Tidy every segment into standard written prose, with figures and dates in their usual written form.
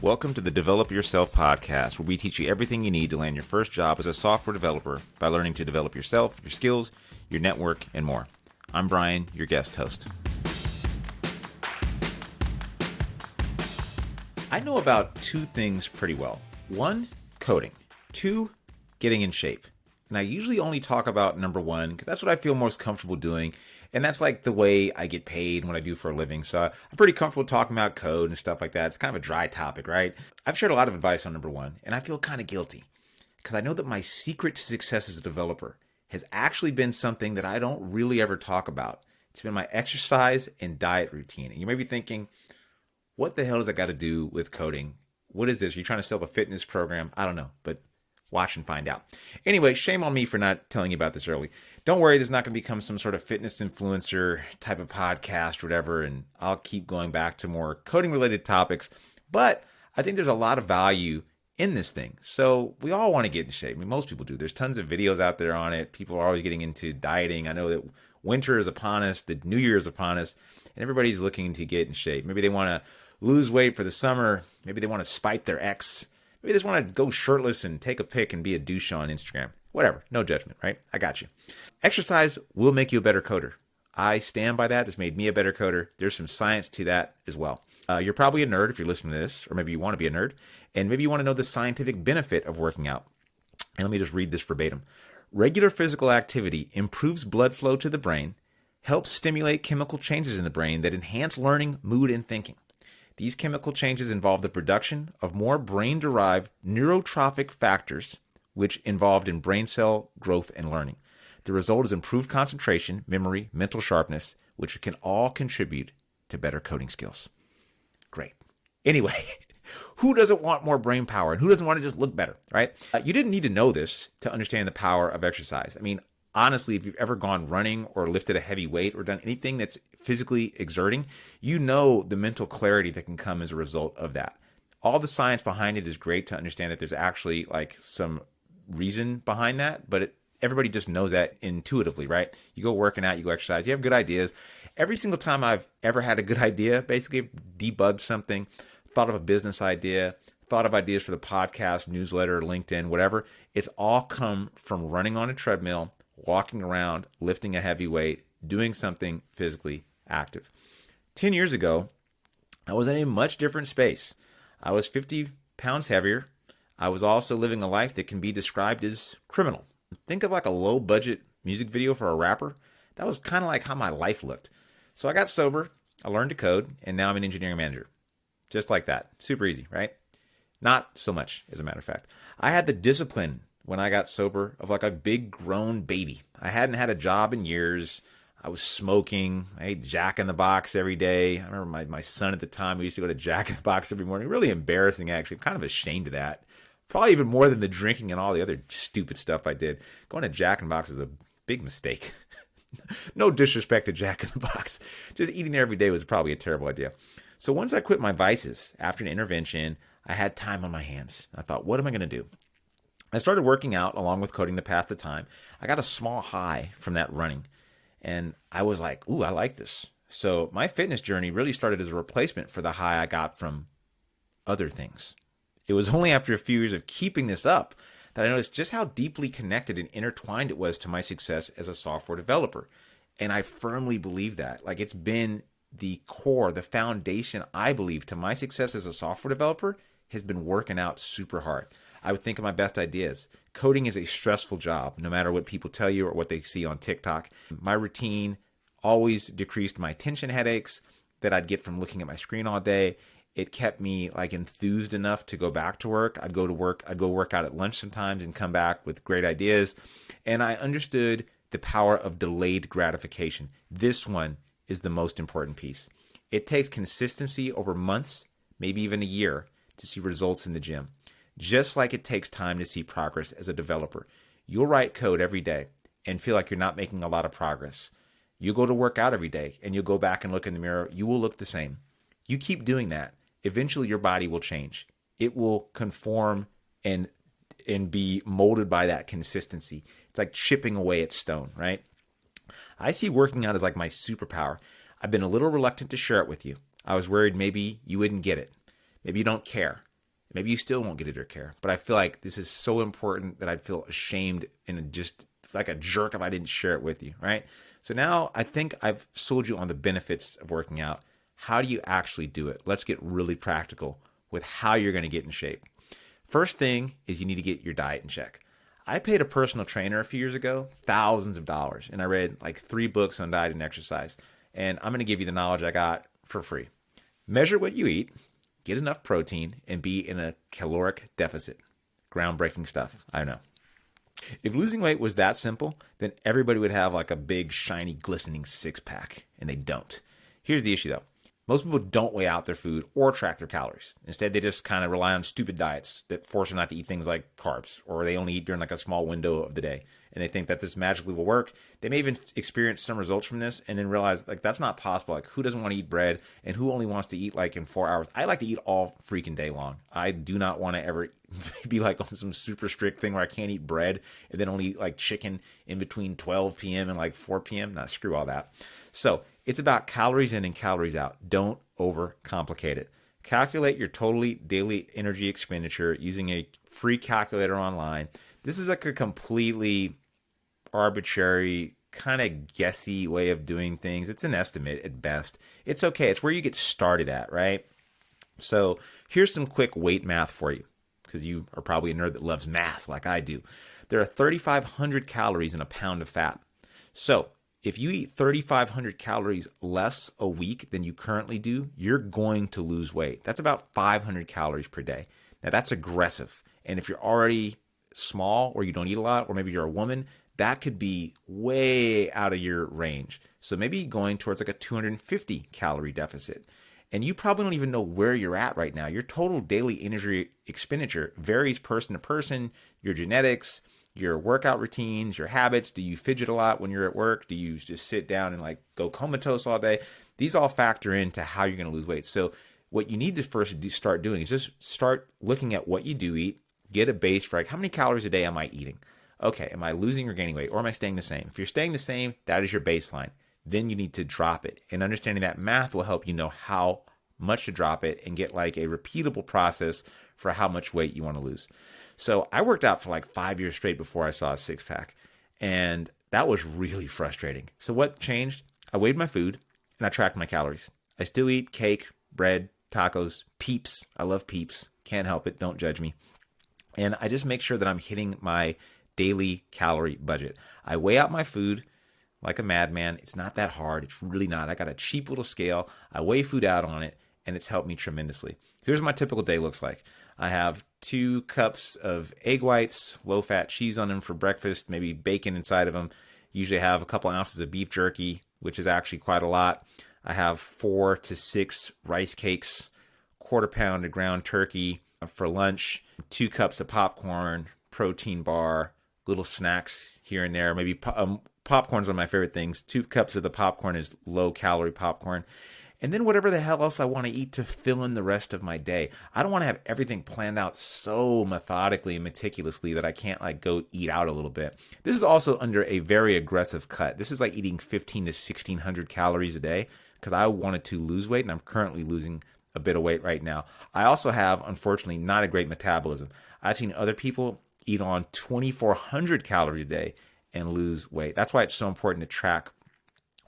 Welcome to the Develop Yourself podcast, where we teach you everything you need to land your first job as a software developer by learning to develop yourself, your skills, your network, and more. I'm Brian, your guest host. I know about two things pretty well. One, coding. Two, getting in shape. And I usually only talk about number one because that's what I feel most comfortable doing. And that's like the way I get paid and what I do for a living. So I'm pretty comfortable talking about code and stuff like that. It's kind of a dry topic, right? I've shared a lot of advice on number one, and I feel kind of guilty because I know that my secret to success as a developer has actually been something that I don't really ever talk about. It's been my exercise and diet routine. And you may be thinking, what the hell does that got to do with coding? What is this? Are you trying to sell a fitness program? I don't know, but watch and find out. Anyway, shame on me for not telling you about this early. Don't worry, this is not going to become some sort of fitness influencer type of podcast or whatever, and I'll keep going back to more coding-related topics. But I think there's a lot of value in this thing. So we all want to get in shape. I mean, most people do. There's tons of videos out there on it. People are always getting into dieting. I know that winter is upon us, the new year is upon us, and everybody's looking to get in shape. Maybe they want to lose weight for the summer. Maybe they want to spite their ex. Maybe they just want to go shirtless and take a pic and be a douche on Instagram. Whatever. No judgment, right? I got you. Exercise will make you a better coder. I stand by that. It's made me a better coder. There's some science to that as well. You're probably a nerd if you're listening to this, or maybe you want to be a nerd, and maybe you want to know the scientific benefit of working out. And let me just read this verbatim. Regular physical activity improves blood flow to the brain, helps stimulate chemical changes in the brain that enhance learning, mood, and thinking. These chemical changes involve the production of more brain-derived neurotrophic factors, which involved in brain cell growth and learning. The result is improved concentration, memory, mental sharpness, which can all contribute to better coding skills. Great. Anyway, who doesn't want more brain power and who doesn't want to just look better, right? You didn't need to know this to understand the power of exercise. I mean, honestly, if you've ever gone running or lifted a heavy weight or done anything that's physically exerting, you know the mental clarity that can come as a result of that. All the science behind it is great to understand that there's actually like some reason behind that, but everybody just knows that intuitively, right? You go working out, you go exercise, you have good ideas. Every single time I've ever had a good idea, basically debugged something, thought of a business idea, thought of ideas for the podcast, newsletter, LinkedIn, whatever, it's all come from running on a treadmill, walking around, lifting a heavy weight, doing something physically active. 10 years ago, I was in a much different space. I was 50 pounds heavier. I was also living a life that can be described as criminal. Think of like a low-budget music video for a rapper. That was kind of like how my life looked. So I got sober, I learned to code, and now I'm an engineering manager. Just like that. Super easy, right? Not so much, as a matter of fact. I had the discipline when I got sober of like a big grown baby. I hadn't had a job in years. I was smoking. I ate Jack in the Box every day. I remember my son at the time, we used to go to Jack in the Box every morning. Really embarrassing, actually. I'm kind of ashamed of that. Probably even more than the drinking and all the other stupid stuff I did. Going to Jack in the Box was a big mistake. No disrespect to Jack in the Box. Just eating there every day was probably a terrible idea. So once I quit my vices after an intervention, I had time on my hands. I thought, what am I going to do? I started working out along with coding to pass the time. I got a small high from that running, and I was like, ooh, I like this. So my fitness journey really started as a replacement for the high I got from other things. It was only after a few years of keeping this up that I noticed just how deeply connected and intertwined it was to my success as a software developer. And I firmly believe that. Like, it's been the core, the foundation, I believe, to my success as a software developer has been working out super hard. I would think of my best ideas. Coding is a stressful job, no matter what people tell you or what they see on TikTok. My routine always decreased my tension headaches that I'd get from looking at my screen all day. It kept me like enthused enough to go back to work. I'd go work out at lunch sometimes and come back with great ideas. And I understood the power of delayed gratification. This one is the most important piece. It takes consistency over months, maybe even a year, to see results in the gym. Just like it takes time to see progress as a developer. You'll write code every day and feel like you're not making a lot of progress. You go to work out every day and you'll go back and look in the mirror. You will look the same. You keep doing that. Eventually your body will change. It will conform and be molded by that consistency. It's like chipping away at stone, right? I see working out as like my superpower. I've been a little reluctant to share it with you. I was worried maybe you wouldn't get it. Maybe you don't care. Maybe you still won't get it or care, but I feel like this is so important that I'd feel ashamed and just like a jerk if I didn't share it with you, right? So now I think I've sold you on the benefits of working out. How do you actually do it? Let's get really practical with how you're going to get in shape. First thing is you need to get your diet in check. I paid a personal trainer a few years ago, thousands of dollars, and I read like 3 books on diet and exercise. And I'm going to give you the knowledge I got for free. Measure what you eat, get enough protein, and be in a caloric deficit. Groundbreaking stuff, I know. If losing weight was that simple, then everybody would have like a big, shiny, glistening six-pack, and they don't. Here's the issue though. Most people don't weigh out their food or track their calories. Instead, they just kind of rely on stupid diets that force them not to eat things like carbs, or they only eat during like a small window of the day. And they think that this magically will work. They may even experience some results from this and then realize like that's not possible. Like who doesn't want to eat bread and who only wants to eat like in 4 hours? I like to eat all freaking day long. I do not want to ever be like on some super strict thing where I can't eat bread and then only eat like chicken in between 12 p.m. and like 4 p.m. Nah, screw all that. So it's about calories in and calories out. Don't overcomplicate it. Calculate your totally daily energy expenditure using a free calculator online. This is like a completely arbitrary, kind of guessy way of doing things. It's an estimate at best. It's okay. It's where you get started at, right? So here's some quick weight math for you, because you are probably a nerd that loves math like I do. There are 3,500 calories in a pound of fat. So if you eat 3,500 calories less a week than you currently do, you're going to lose weight. That's about 500 calories per day. Now that's aggressive. And if you're already small or you don't eat a lot, or maybe you're a woman, that could be way out of your range. So maybe going towards like a 250 calorie deficit. And you probably don't even know where you're at right now. Your total daily energy expenditure varies person to person, your genetics, your workout routines, your habits. Do you fidget a lot when you're at work? Do you just sit down and like go comatose all day? These all factor into how you're going to lose weight. So what you need to first start doing is just start looking at what you do eat, get a base for like how many calories a day am I eating? Okay, am I losing or gaining weight, or am I staying the same? If you're staying the same, that is your baseline. Then you need to drop it. And understanding that math will help you know how much to drop it and get like a repeatable process for how much weight you want to lose. So I worked out for like 5 years straight before I saw a six-pack, and that was really frustrating. So what changed? I weighed my food and I tracked my calories. I still eat cake, bread, tacos, Peeps. I love Peeps. Can't help it. Don't judge me. And I just make sure that I'm hitting my daily calorie budget. I weigh out my food like a madman. It's not that hard. It's really not. I got a cheap little scale. I weigh food out on it, and it's helped me tremendously. Here's what my typical day looks like. I have 2 cups of egg whites, low-fat cheese on them for breakfast, maybe bacon inside of them. Usually I have a couple ounces of beef jerky, which is actually quite a lot. I have 4 to 6 rice cakes, quarter pound of ground turkey for lunch, 2 cups of popcorn, protein bar, little snacks here and there. Maybe popcorn's one of my favorite things. 2 cups of the popcorn is low-calorie popcorn. And then whatever the hell else I want to eat to fill in the rest of my day. I don't want to have everything planned out so methodically and meticulously that I can't like go eat out a little bit. This is also under a very aggressive cut. This is like eating 15 to 1,600 calories a day because I wanted to lose weight, and I'm currently losing a bit of weight right now. I also have, unfortunately, not a great metabolism. I've seen other people eat on 2,400 calories a day and lose weight. That's why it's so important to track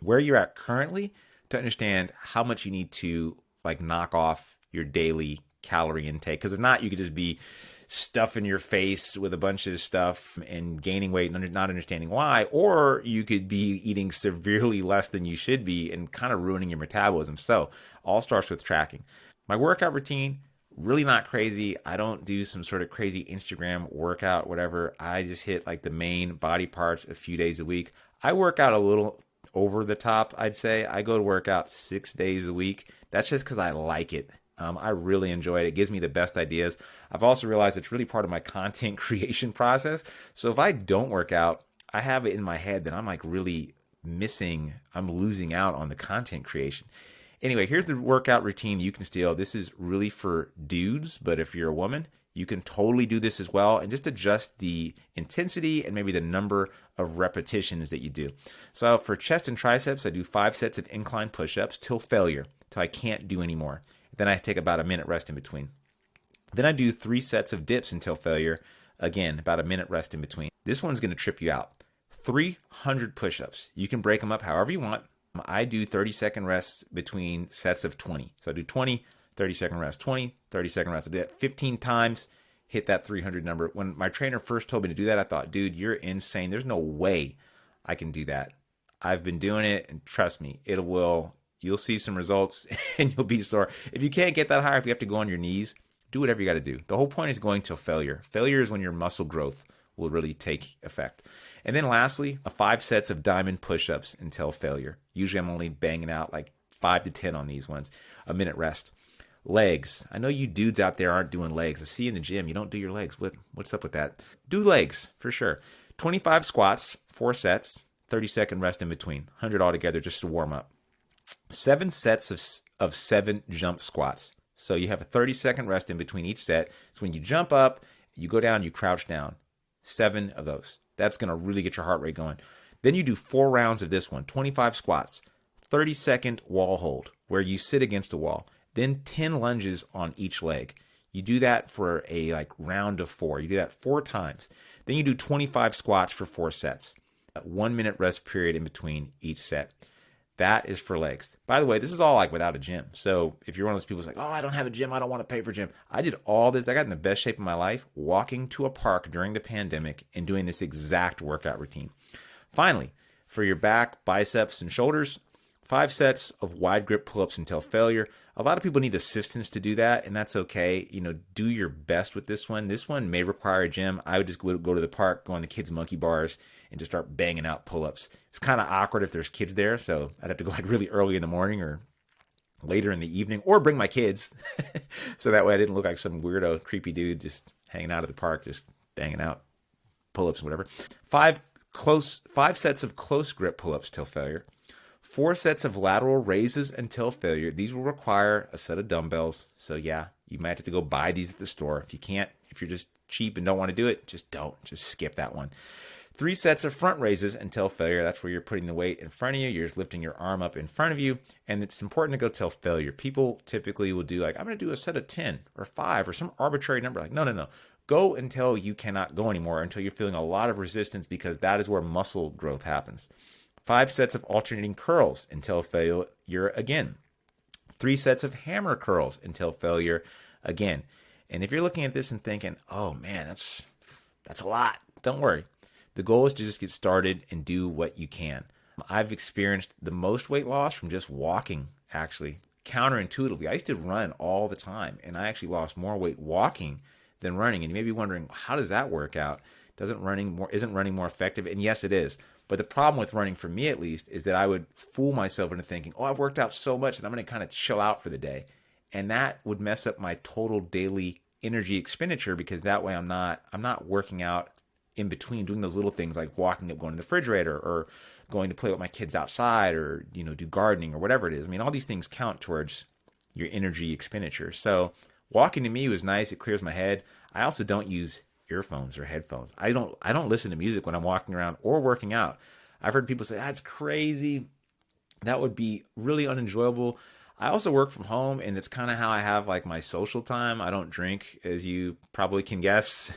where you're at currently to understand how much you need to like knock off your daily calorie intake. Because if not, you could just be stuffing your face with a bunch of stuff and gaining weight and not understanding why, or you could be eating severely less than you should be and kind of ruining your metabolism. So all starts with tracking. My workout routine, really not crazy. I don't do some sort of crazy Instagram workout, whatever. I just hit like the main body parts a few days a week. I work out a little over the top, I'd say. I go to work out 6 days a week. That's just because I like it. I really enjoy it. It gives me the best ideas. I've also realized it's really part of my content creation process. So if I don't work out, I have it in my head that I'm like really I'm losing out on the content creation. Anyway, here's the workout routine you can steal. This is really for dudes, but if you're a woman, you can totally do this as well and just adjust the intensity and maybe the number of repetitions that you do. So for chest and triceps, I do 5 sets of incline push-ups till failure, till I can't do anymore. Then I take about a minute rest in between. Then I do 3 sets of dips until failure. Again, about a minute rest in between. This one's going to trip you out. 300 push-ups. You can break them up however you want. I do 30-second rests between sets of 20. So I do 20, 30-second rest, 20, 30-second rest. I do that 15 times, hit that 300 number. When my trainer first told me to do that, I thought, dude, you're insane. There's no way I can do that. I've been doing it, and trust me, you'll see some results and you'll be sore. If you can't get that high, if you have to go on your knees, do whatever you got to do. The whole point is going till failure. Failure is when your muscle growth will really take effect. And then lastly, 5 sets of diamond push-ups until failure. Usually I'm only banging out like 5 to 10 on these ones. A minute rest. Legs. I know you dudes out there aren't doing legs. I see you in the gym. You don't do your legs. What's up with that? Do legs for sure. 25 squats, 4 sets, 30-second rest in between. 100 altogether just to warm up. 7 sets of 7 jump squats. So you have a 30-second rest in between each set. So when you jump up, you go down, you crouch down. 7 of those. That's going to really get your heart rate going. Then you do 4 rounds of this one. 25 squats. 30-second wall hold where you sit against a wall. Then 10 lunges on each leg. You do that for a round of 4. You do that 4 times. Then you do 25 squats for 4 sets. 1 minute rest period in between each set. That is for legs. By the way, this is all without a gym. So if you're one of those people who's like, oh, I don't have a gym, I don't want to pay for a gym. I did all this. I got in the best shape of my life walking to a park during the pandemic and doing this exact workout routine. Finally, for your back, biceps, and shoulders, 5 sets of wide grip pull-ups until failure. A lot of people need assistance to do that, and that's okay. Do your best with this one. This one may require a gym. I would just go to the park, go on the kids' monkey bars, and just start banging out pull-ups. It's kind of awkward if there's kids there, so I'd have to go really early in the morning or later in the evening, or bring my kids. So that way I didn't look like some weirdo, creepy dude just hanging out at the park, just banging out pull-ups and whatever. 5 sets of close grip pull-ups till failure. 4 sets of lateral raises until failure. These will require a set of dumbbells. So yeah, you might have to go buy these at the store. If you're just cheap and don't want to do it, just skip that one. 3 sets of front raises until failure. That's where you're putting the weight in front of you. You're just lifting your arm up in front of you. And it's important to go till failure. People typically will do I'm going to do a set of 10 or 5 or some arbitrary number. No. Go until you cannot go anymore, until you're feeling a lot of resistance, because that is where muscle growth happens. 5 sets of alternating curls until failure again. 3 sets of hammer curls until failure again. And if you're looking at this and thinking, oh man, that's a lot, don't worry. The goal is to just get started and do what you can. I've experienced the most weight loss from just walking, actually, counterintuitively. I used to run all the time, and I actually lost more weight walking than running. And you may be wondering, how does that work out? Isn't running more effective? And yes, it is. But the problem with running, for me at least, is that I would fool myself into thinking, oh, I've worked out so much that I'm going to kind of chill out for the day. And that would mess up my total daily energy expenditure, because that way I'm not working out in between, doing those little things like walking up, going to the refrigerator, or going to play with my kids outside, or do gardening or whatever it is. I mean, all these things count towards your energy expenditure. So walking to me was nice. It clears my head. I also don't use earphones or headphones. I don't listen to music when I'm walking around or working out. I've heard people say, that's crazy. That would be really unenjoyable. I also work from home, and it's kind of how I have my social time. I don't drink, as you probably can guess.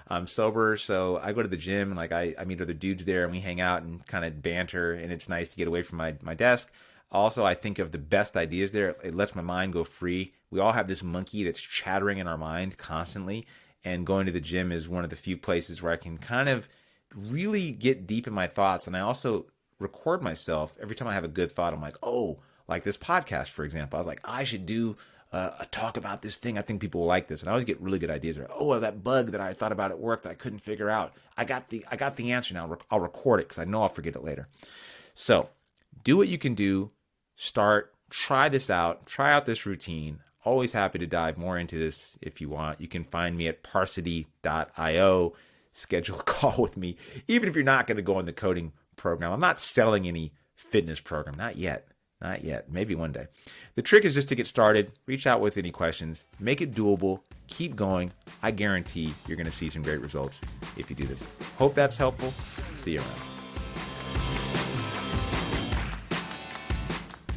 I'm sober, so I go to the gym, and I meet other dudes there, and we hang out and kind of banter, and it's nice to get away from my desk. Also, I think of the best ideas there. It lets my mind go free. We all have this monkey that's chattering in our mind constantly, and going to the gym is one of the few places where I can kind of really get deep in my thoughts. And I also record myself every time I have a good thought. I'm like, oh, like this podcast, for example. I was like, I should do a talk about this thing. I think people will like this. And I always get really good ideas. Oh, that bug that I thought about at work that I couldn't figure out. I got the answer now. I'll record it because I know I'll forget it later. So do what you can do. Try this out. Try out this routine. Always happy to dive more into this if you want. You can find me at parsity.io. Schedule a call with me, even if you're not going to go in the coding program. I'm not selling any fitness program. Not yet. Not yet. Maybe one day. The trick is just to get started. Reach out with any questions. Make it doable. Keep going. I guarantee you're going to see some great results if you do this. Hope that's helpful. See you around.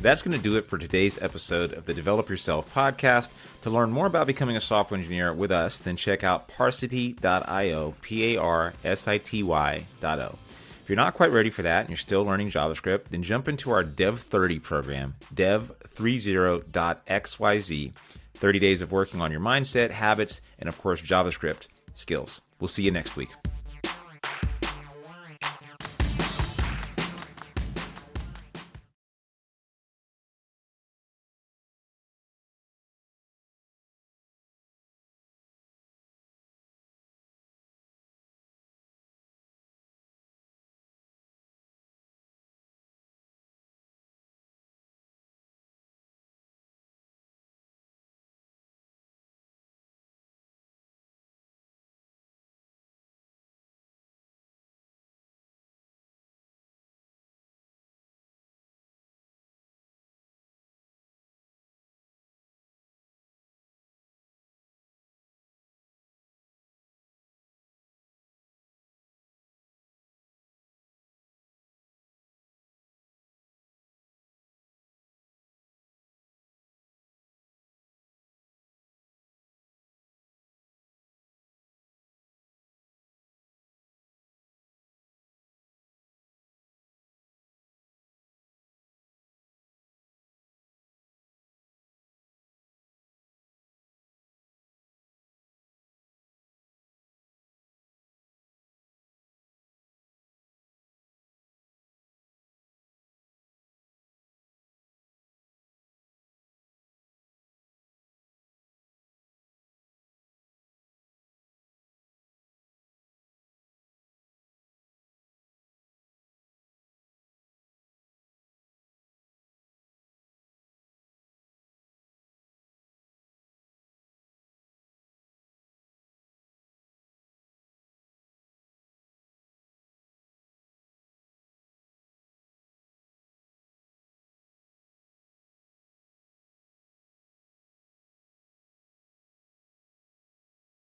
That's going to do it for today's episode of the Develop Yourself podcast. To learn more about becoming a software engineer with us, then check out parsity.io, parsity.io. If you're not quite ready for that and you're still learning JavaScript, then jump into our Dev 30 program, dev30.xyz, 30 days of working on your mindset, habits, and of course, JavaScript skills. We'll see you next week.